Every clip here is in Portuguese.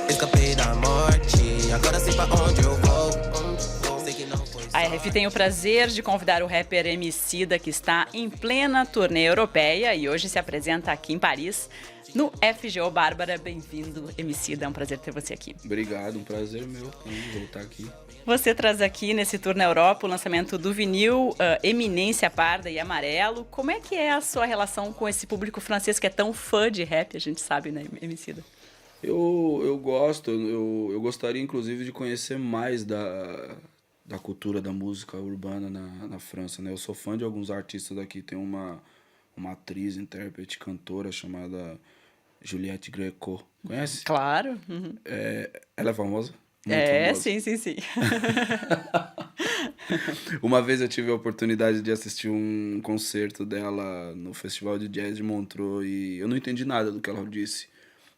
Escapei da morte, agora sei pra onde eu vou. Sei que não foi A RF tem o prazer de convidar o rapper Emicida, que está em plena turnê europeia e hoje se apresenta aqui em Paris, no FGO Bárbara. Bem-vindo, Emicida, é um prazer ter você aqui. Obrigado, um prazer meu voltar aqui. Você traz aqui nesse tour na Europa o lançamento do vinil Eminência Parda e Amarelo. Como é que é a sua relação com esse público francês que é tão fã de rap, a gente sabe, né, Emicida? Eu gosto, eu gostaria inclusive de conhecer mais da cultura da música urbana na França, né? Eu sou fã de alguns artistas daqui, tem uma atriz, intérprete, cantora chamada Juliette Gréco. Conhece? Claro. Uhum. Ela é famosa? Muito famosa. Sim. Uma vez eu tive a oportunidade de assistir um concerto dela no Festival de Jazz de Montreux e eu não entendi nada do que ela disse,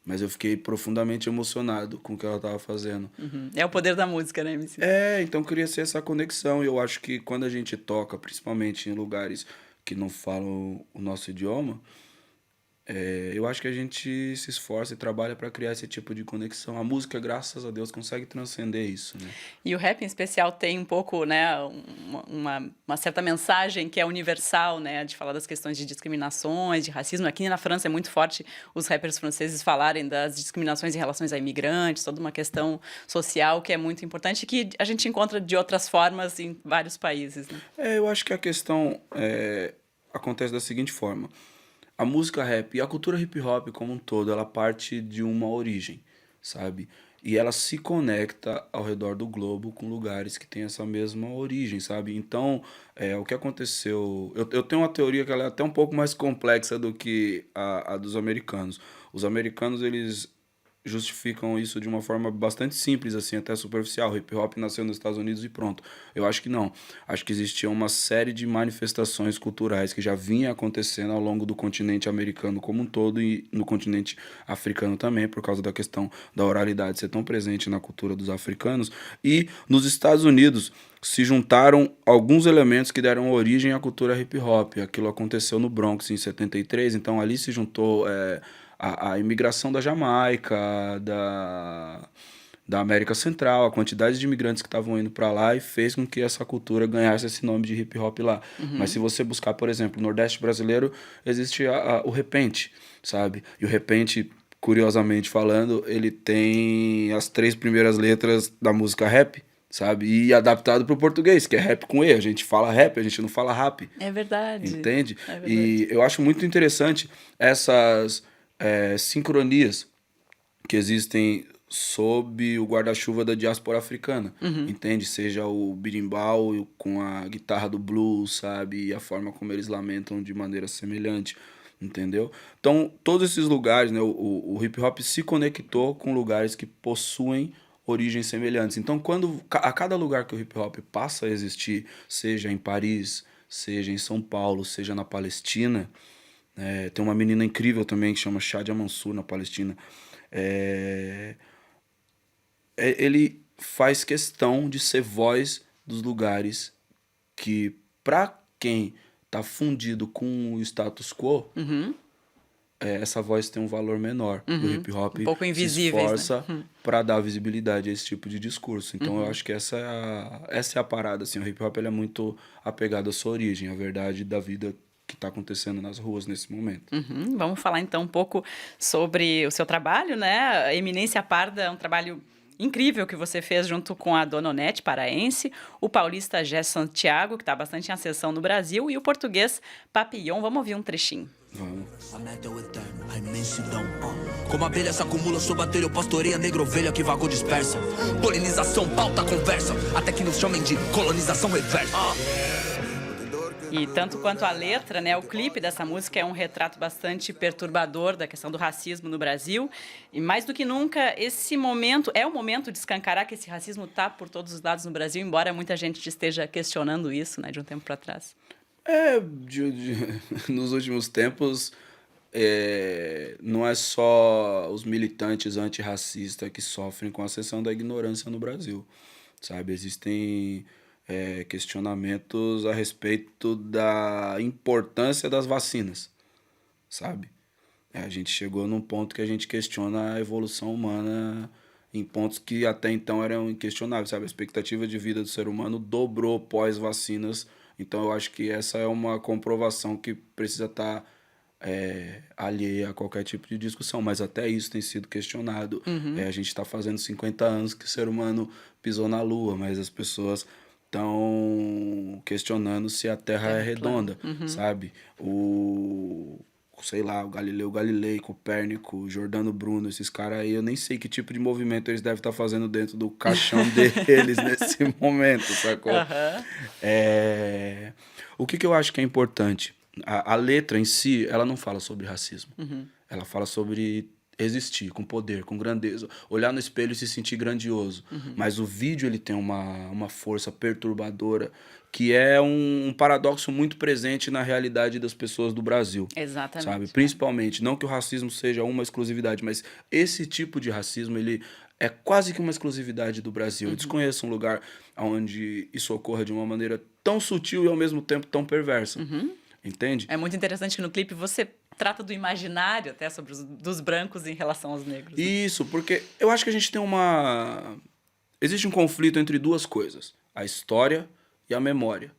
mas eu fiquei profundamente emocionado com o que ela estava fazendo. Uhum. É o poder da música, né, MC? Então queria ser essa conexão e eu acho que quando a gente toca, principalmente em lugares que não falam o nosso idioma, eu acho que a gente se esforça e trabalha para criar esse tipo de conexão. A música, graças a Deus, consegue transcender isso, né? E o rap, em especial, tem um pouco, né, uma certa mensagem que é universal, né, de falar das questões de discriminações, de racismo. Aqui na França é muito forte os rappers franceses falarem das discriminações em relação a imigrantes, toda uma questão social que é muito importante e que a gente encontra de outras formas em vários países, né? Eu acho que a questão acontece da seguinte forma. A música rap e a cultura hip hop como um todo, ela parte de uma origem, sabe? E ela se conecta ao redor do globo com lugares que têm essa mesma origem, sabe? Então, o que aconteceu... Eu tenho uma teoria que ela é até um pouco mais complexa do que a dos americanos. Os americanos, eles justificam isso de uma forma bastante simples, assim, até superficial. O hip hop nasceu nos Estados Unidos e pronto. Eu acho que não. Acho que existia uma série de manifestações culturais que já vinha acontecendo ao longo do continente americano como um todo e no continente africano também, por causa da questão da oralidade ser tão presente na cultura dos africanos. E nos Estados Unidos se juntaram alguns elementos que deram origem à cultura hip hop. Aquilo aconteceu no Bronx em 73, então ali se juntou a imigração da Jamaica, da América Central, a quantidade de imigrantes que estavam indo para lá e fez com que essa cultura ganhasse esse nome de hip hop lá. Uhum. Mas se você buscar, por exemplo, no Nordeste brasileiro, existe o repente, sabe? E o repente, curiosamente falando, ele tem as 3 primeiras letras da música rap, sabe? E adaptado para o português, que é rap com E. A gente fala rap, a gente não fala rap. É verdade. Entende? É verdade. E eu acho muito interessante essas sincronias que existem sob o guarda-chuva da diáspora africana, entende? Seja o berimbau com a guitarra do blues, sabe? E a forma como eles lamentam de maneira semelhante, entendeu? Então, todos esses lugares, né? O hip-hop se conectou com lugares que possuem origens semelhantes. Então, a cada lugar que o hip-hop passa a existir, seja em Paris, seja em São Paulo, seja na Palestina... tem uma menina incrível também que chama Shadia Mansour na Palestina. Ele faz questão de ser voz dos lugares que, para quem tá fundido com o status quo, essa voz tem um valor menor. E o hip hop um pouco se invisíveis, esforça, né? para dar visibilidade a esse tipo de discurso. Então eu acho que essa é a parada. Assim, o hip hop ele é muito apegado à sua origem, à verdade da vida que está acontecendo nas ruas nesse momento. Vamos falar então um pouco sobre o seu trabalho, né? Eminência Parda é um trabalho incrível que você fez junto com a Dona Onete paraense, o paulista Gé Santiago, que está bastante em ascensão no Brasil, e o português Papillon. Vamos ouvir um trechinho. Vamos. A meta é o eterno, a imensidão. Como abelha se acumula sob a telha, eu pastoreio a negra ovelha que vagou dispersa. Polinização, pauta, conversa, até que nos chamem de colonização reversa. E tanto quanto a letra, né, o clipe dessa música é um retrato bastante perturbador da questão do racismo no Brasil. E mais do que nunca, esse momento é o momento de escancarar que esse racismo está por todos os lados no Brasil, embora muita gente esteja questionando isso, né, de um tempo para trás. Nos últimos tempos, não é só os militantes antirracistas que sofrem com a ascensão da ignorância no Brasil, sabe? Existem questionamentos a respeito da importância das vacinas, sabe? A gente chegou num ponto que a gente questiona a evolução humana em pontos que até então eram inquestionáveis, sabe? A expectativa de vida do ser humano dobrou pós-vacinas. Então eu acho que essa é uma comprovação que precisa estar alheia a qualquer tipo de discussão. Mas até isso tem sido questionado. A gente está fazendo 50 anos que o ser humano pisou na Lua, mas as pessoas estão questionando se a Terra é redonda, sabe? Sei lá, o Galileu Galilei, Copérnico, Giordano Bruno, esses caras aí, eu nem sei que tipo de movimento eles devem estar fazendo dentro do caixão deles nesse momento, sacou? O que eu acho que é importante? A letra em si, ela não fala sobre racismo. Ela fala sobre existir com poder, com grandeza, olhar no espelho e se sentir grandioso. Mas o vídeo ele tem uma força perturbadora que é um paradoxo muito presente na realidade das pessoas do Brasil. Exatamente. Sabe? Principalmente, não que o racismo seja uma exclusividade, mas esse tipo de racismo, ele é quase que uma exclusividade do Brasil. Eu desconheço um lugar onde isso ocorra de uma maneira tão sutil e ao mesmo tempo tão perversa. Entende? É muito interessante que no clipe você trata do imaginário até sobre dos brancos em relação aos negros. Né? Isso, porque eu acho que a gente tem existe um conflito entre duas coisas, a história e a memória,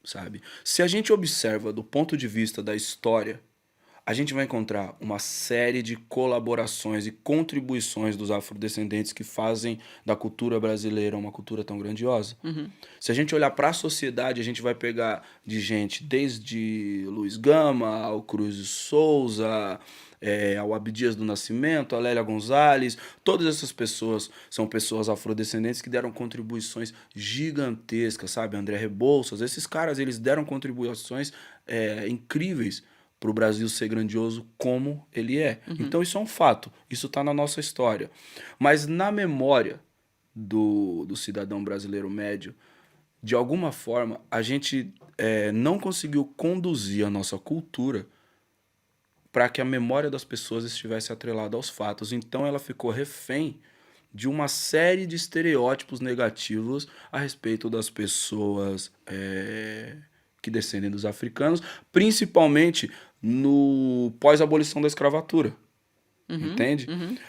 sabe? Se a gente observa do ponto de vista da história, a gente vai encontrar uma série de colaborações e contribuições dos afrodescendentes que fazem da cultura brasileira uma cultura tão grandiosa. Se a gente olhar para a sociedade, a gente vai pegar de gente desde Luiz Gama, ao Cruz de Souza, ao Abdias do Nascimento, a Lélia Gonzalez. Todas essas pessoas são pessoas afrodescendentes que deram contribuições gigantescas, sabe? André Rebouças, esses caras, eles deram contribuições incríveis para o Brasil ser grandioso como ele é. Então isso é um fato, isso está na nossa história. Mas na memória do cidadão brasileiro médio, de alguma forma, a gente não conseguiu conduzir a nossa cultura para que a memória das pessoas estivesse atrelada aos fatos. Então ela ficou refém de uma série de estereótipos negativos a respeito das pessoas que descendem dos africanos, principalmente no pós-abolição da escravatura. Entende?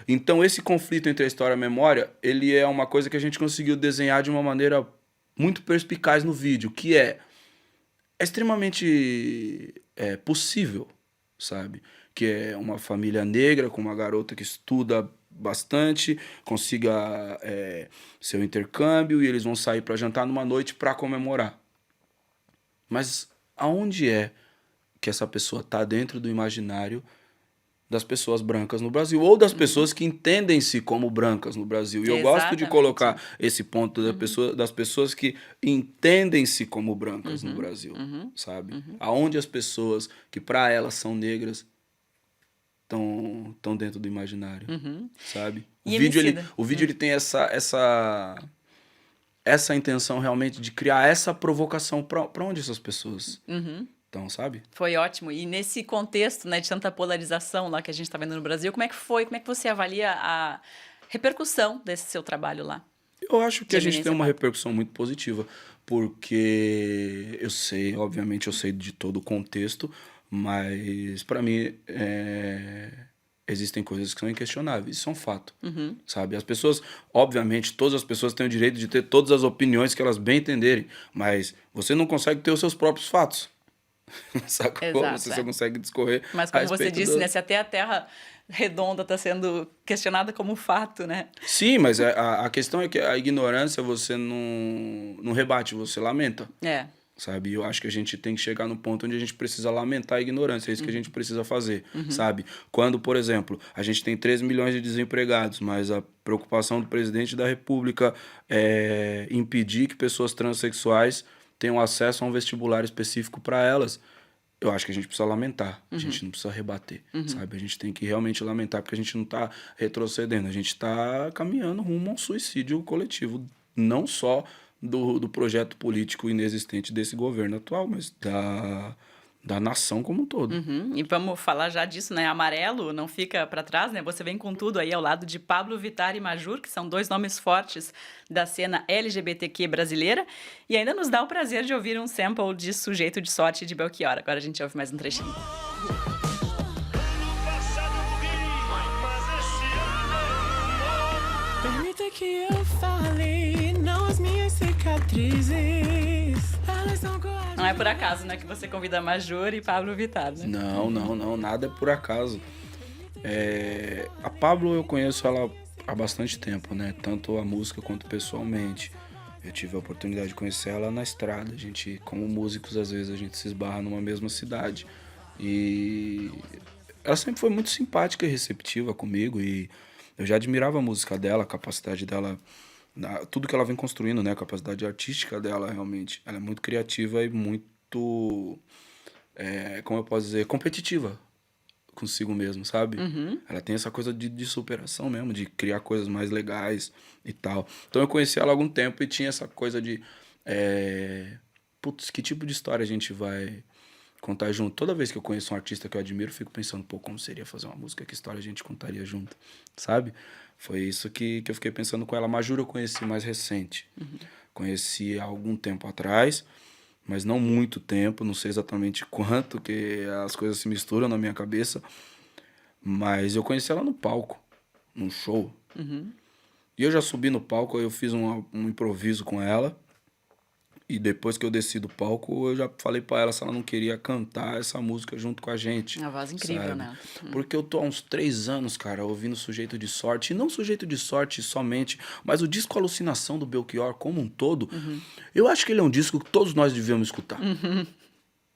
Então esse conflito entre a história e a memória, ele é uma coisa que a gente conseguiu desenhar de uma maneira muito perspicaz no vídeo, que é extremamente possível, sabe? Que é uma família negra com uma garota que estuda bastante, consiga seu intercâmbio e eles vão sair para jantar numa noite para comemorar. Mas aonde é que essa pessoa está dentro do imaginário das pessoas brancas no Brasil, ou das pessoas que entendem-se como brancas no Brasil? E eu gosto de colocar esse ponto das pessoas que entendem-se como brancas no Brasil, sabe? Aonde as pessoas que para elas são negras estão dentro do imaginário, sabe? O vídeo ele tem essa intenção realmente de criar essa provocação para onde essas pessoas estão, sabe? Foi ótimo. E nesse contexto, né, de tanta polarização lá que a gente está vendo no Brasil, como é que foi? Como é que você avalia a repercussão desse seu trabalho lá? Eu acho que a gente tem uma repercussão muito positiva, porque obviamente eu sei de todo o contexto, mas para mim existem coisas que são inquestionáveis, isso é um fato, sabe? As pessoas, obviamente, todas as pessoas têm o direito de ter todas as opiniões que elas bem entenderem, mas você não consegue ter os seus próprios fatos, sacou? Exato, você só consegue discorrer. Mas como você disse, né, se até a Terra redonda está sendo questionada como fato, né? Sim, mas a questão é que a ignorância você não rebate, você lamenta. Sabe? Eu acho que a gente tem que chegar no ponto onde a gente precisa lamentar a ignorância. É isso que a gente precisa fazer, sabe? Quando, por exemplo, a gente tem 13 milhões de desempregados, mas a preocupação do presidente da República é impedir que pessoas transexuais tenham acesso a um vestibular específico para elas. Eu acho que a gente precisa lamentar, a gente não precisa rebater, sabe? A gente tem que realmente lamentar, porque a gente não está retrocedendo, a gente está caminhando rumo a um suicídio coletivo, não só do projeto político inexistente desse governo atual, mas da nação como um todo. E vamos falar já disso, né? Amarelo não fica para trás, né? Você vem com tudo aí ao lado de Pablo Vittar e Majur, que são dois nomes fortes da cena LGBTQ brasileira, e ainda nos dá o prazer de ouvir um sample de Sujeito de Sorte de Belchior. Agora a gente ouve mais um trechinho. quer que eu fale? Não as minhas cicatrizes, elas são coadjuvantes. Não é por acaso, né, que você convida Major e Pablo Vittar, né? Não, nada é por acaso. A Pablo eu conheço ela há bastante tempo, né? Tanto a música quanto pessoalmente. Eu tive a oportunidade de conhecer ela na estrada. A gente, como músicos, às vezes a gente se esbarra numa mesma cidade. E ela sempre foi muito simpática e receptiva comigo. E eu já admirava a música dela, a capacidade dela, tudo que ela vem construindo, né? A capacidade artística dela, realmente. Ela é muito criativa e muito, como eu posso dizer, competitiva consigo mesmo, sabe? Ela tem essa coisa de superação mesmo, de criar coisas mais legais e tal. Então eu conheci ela há algum tempo e tinha essa coisa de... putz, que tipo de história a gente vai contar junto? Toda vez que eu conheço um artista que eu admiro, eu fico pensando, pô, como seria fazer uma música? Que história a gente contaria junto, sabe? Foi isso que eu fiquei pensando com ela. Majura eu conheci mais recente. Conheci há algum tempo atrás, mas não muito tempo, não sei exatamente quanto, que as coisas se misturam na minha cabeça. Mas eu conheci ela no palco, num show. E eu já subi no palco, eu fiz um improviso com ela. E depois que eu desci do palco, eu já falei pra ela se ela não queria cantar essa música junto com a gente. Uma voz incrível, sabe? né? Porque eu tô há uns 3 anos, cara, ouvindo Sujeito de Sorte. E não Sujeito de Sorte somente, mas o disco Alucinação do Belchior como um todo. Eu acho que ele é um disco que todos nós devíamos escutar.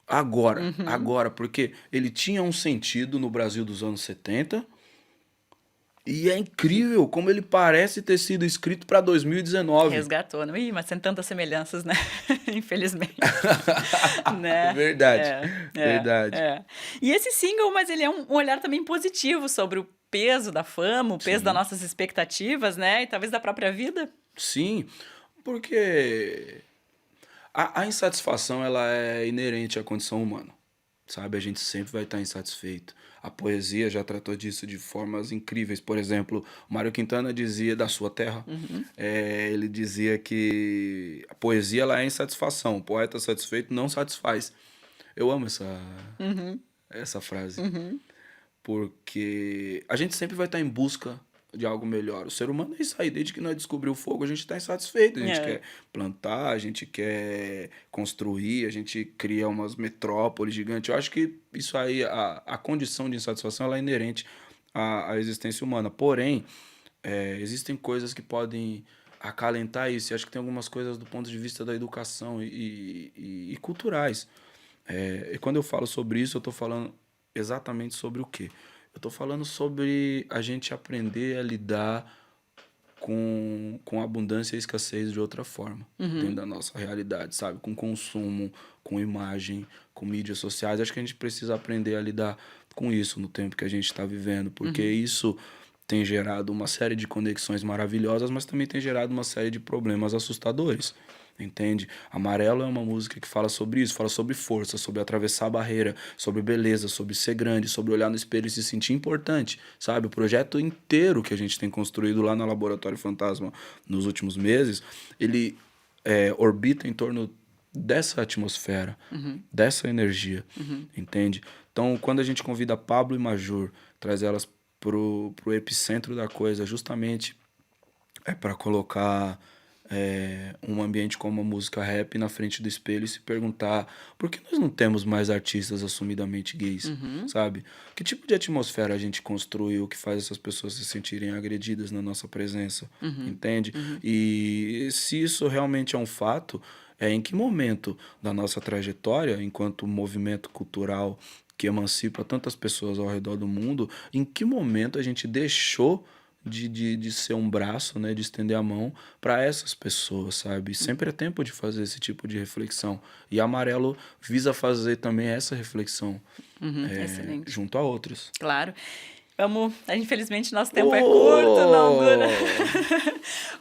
Agora, porque ele tinha um sentido no Brasil dos anos 70... E é incrível como ele parece ter sido escrito para 2019. Resgatou, né? Ih, mas tem tantas semelhanças, né? Infelizmente. Né? Verdade. Verdade. E esse single, mas ele é um olhar também positivo sobre o peso da fama, o peso das nossas expectativas, né? E talvez da própria vida. Sim, porque a insatisfação ela é inerente à condição humana. Sabe? A gente sempre vai estar insatisfeito. A poesia já tratou disso de formas incríveis. Por exemplo, o Mário Quintana dizia da sua terra. Ele dizia que a poesia ela é insatisfação. O poeta satisfeito não satisfaz. Eu amo essa frase. Porque a gente sempre vai estar em busca de algo melhor. O ser humano é isso aí. Desde que nós descobrimos o fogo, a gente está insatisfeito. A gente quer plantar, a gente quer construir, a gente cria umas metrópoles gigantes. Eu acho que isso aí, a condição de insatisfação, ela é inerente à existência humana. Porém, existem coisas que podem acalentar isso. E acho que tem algumas coisas do ponto de vista da educação e culturais. E quando eu falo sobre isso, eu estou falando exatamente sobre o quê? Eu tô falando sobre a gente aprender a lidar com a abundância e a escassez de outra forma, dentro da nossa realidade, sabe? Com consumo, com imagem, com mídias sociais. Acho que a gente precisa aprender a lidar com isso no tempo que a gente está vivendo, porque isso tem gerado uma série de conexões maravilhosas, mas também tem gerado uma série de problemas assustadores. Entende? Amarelo é uma música que fala sobre isso, fala sobre força, sobre atravessar a barreira, sobre beleza, sobre ser grande, sobre olhar no espelho e se sentir importante, sabe? O projeto inteiro que a gente tem construído lá no Laboratório Fantasma nos últimos meses, ele orbita em torno dessa atmosfera, dessa energia, entende? Então, quando a gente convida Pablo e Major, traz elas pro epicentro da coisa, justamente para colocar um ambiente como a música rap na frente do espelho e se perguntar por que nós não temos mais artistas assumidamente gays, sabe? Que tipo de atmosfera a gente construiu que faz essas pessoas se sentirem agredidas na nossa presença, entende? E se isso realmente é um fato, em que momento da nossa trajetória, enquanto movimento cultural que emancipa tantas pessoas ao redor do mundo, em que momento a gente deixou de ser um braço, né, de estender a mão para essas pessoas, sabe? Sempre é tempo de fazer esse tipo de reflexão. E Amarelo visa fazer também essa reflexão junto a outros. Claro. Infelizmente, nosso tempo é curto, não dura.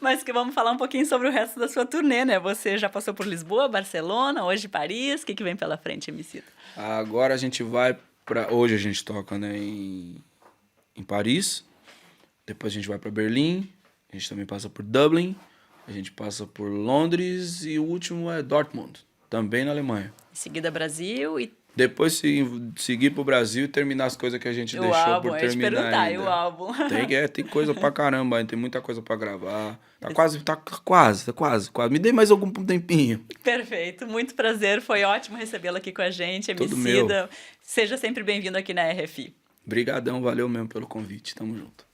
Mas que vamos falar um pouquinho sobre o resto da sua turnê, né? Você já passou por Lisboa, Barcelona, hoje Paris. O que vem pela frente, Emicida? Agora a gente vai para... Hoje a gente toca, né, em Paris. Depois a gente vai para Berlim, a gente também passa por Dublin, a gente passa por Londres e o último é Dortmund, também na Alemanha. Em seguida Brasil Depois seguir pro Brasil e terminar as coisas que a gente deixou por terminar perguntar, ainda. e o álbum? Tem coisa pra caramba ainda, tem muita coisa pra gravar. Tá quase. Me dê mais algum tempinho. Perfeito, muito prazer, foi ótimo recebê-lo aqui com a gente, Todo meu. Emicida. Seja sempre bem-vindo aqui na RFI. Obrigadão, valeu mesmo pelo convite, tamo junto.